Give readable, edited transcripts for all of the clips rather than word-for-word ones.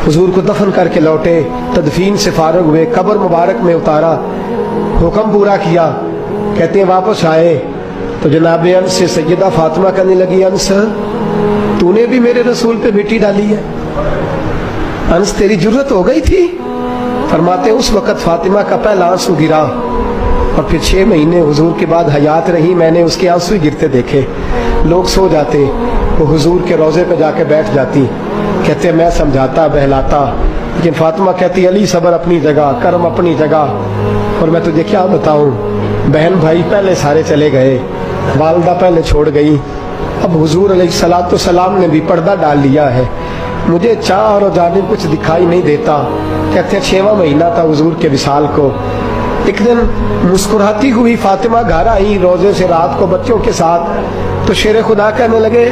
हुजूर को दफन करके लौटे, तदफीन से फारग हुए, कब्र मुबारक में उतारा, हुक्म पूरा किया। कहते हैं वापस आए तो जनाब अनस से सैयदा फातिमा कहने लगी, अनस तूने भी मेरे रसूल पे मिट्टी डाली है, अनस तेरी जुर्रत हो गई थी। फरमाते उस वक़्त फातिमा का पहला आंसू गिरा और फिर 6 महीने हुजूर के बाद हयात रही, मैंने उसके आंसू गिरते देखे। लोग सो जाते, वो हुजूर के रोज़े पे जाके बैठ जाती। कहते मैं समझाता बहलाता, लेकिन फातिमा कहती अली सब्र अपनी जगह, कर्म अपनी जगह। और मैं तुझे क्या बताऊं, बहन भाई पहले सारे चले गए, वालदा पहले छोड़ गई, अब हुजूर अलैहिस्सलातु सलाम ने भी पर्दा डाल लिया है, मुझे चार और जानिब कुछ दिखाई नहीं देता। कहते 6वां महीना था हुजूर के विसाल को। एक दिन मुस्कुराती हुई फातिमा घर आई रोजे से रात को बच्चों के साथ, तो शेर खुदा कहने लगे,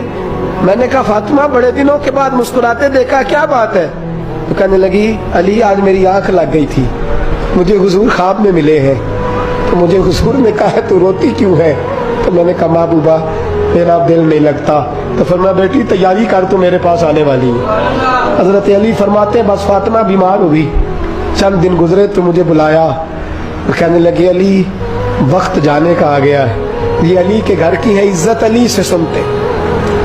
मैंने कहा फातिमा बड़े दिनों के बाद मुस्कुराते देखा, क्या बात है? तो कहने लगी अली आज मेरी आंख लग गई थी, मुझे हुजूर ख्वाब में मिले हैं, तो मुझे हुजूर ने कहा तू रोती क्यों है? तो मैंने कहा महबूबा मेरा दिल नहीं लगता। तो फरमाया बेटी तैयारी कर, तू मेरे पास आने वाली है। हजरत अली फरमाते बस फातिमा बीमार हुई, चंद दिन गुजरे तो मुझे बुलाया, तो कहने लगे अली वक्त जाने का आ गया है, ये अली के घर की है इज्जत अली से सुनते,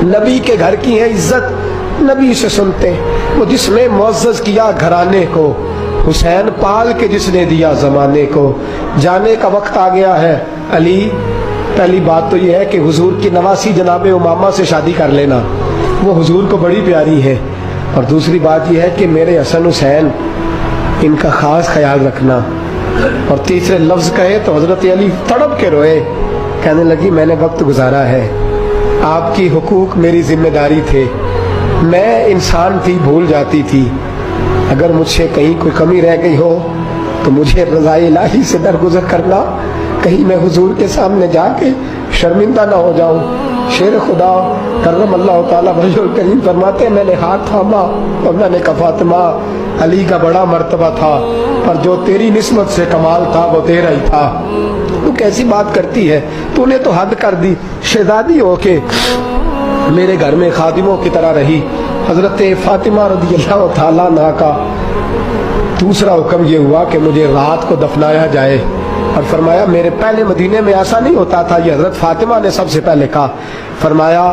नबी के घर की है इज्जत नबी से सुनते। वो जिसने मुअज़्ज़ज़ किया घराने को, हुसैन पाल के जिसने दिया जमाने को, जाने का वक्त आ गया है अली। पहली बात तो यह है कि हुजूर की नवासी जनाब उमामा से शादी कर लेना, वो हुजूर को बड़ी प्यारी है। और दूसरी बात यह है कि मेरे हसन हुसैन इनका खास ख्याल रखना। और तीसरे लफ्ज कहे तो हजरत अली तड़प के रोए, कहने लगी मैंने वक्त गुजारा है, आपकी हुकूक मेरी जिम्मेदारी थे, मैं इंसान थी भूल जाती थी, अगर मुझसे कहीं कोई कमी रह गई हो तो मुझे रज़ाए इलाही से दरगुजर करना, कहीं मैं हुजूर के सामने जाके शर्मिंदा ना हो जाऊं। शेर खुदा करम अल्लाह ताला वजहुल करीम फरमाते मैंने हाथ थामा और मैंने कहा फातिमा अली का बड़ा मर्तबा था, पर जो तेरी निस्बत से कमाल था वो तेरा ही था। तू कैसी बात करती है, तूने तो हद कर दी, शहजादी होके मेरे घर में खादिमों की तरह रही। हजरत फातिमा रज़ियल्लाहु ताला अन्हा का दूसरा हुक्म ये हुआ कि मुझे रात को दफनाया जाए। और फरमाया मेरे पहले मदीने में ऐसा नहीं होता था, ये हजरत फातिमा ने सबसे पहले कहा। फरमाया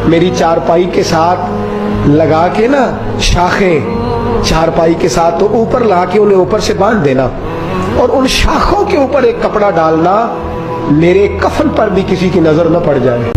मेरी चारपाई के साथ लगा के ना शाखें, चारपाई के साथ तो ऊपर लगा के उन्हें ऊपर से बांध देना, और उन शाखों के ऊपर एक कपड़ा डालना, मेरे कफन पर भी किसी की नजर न पड़ जाए।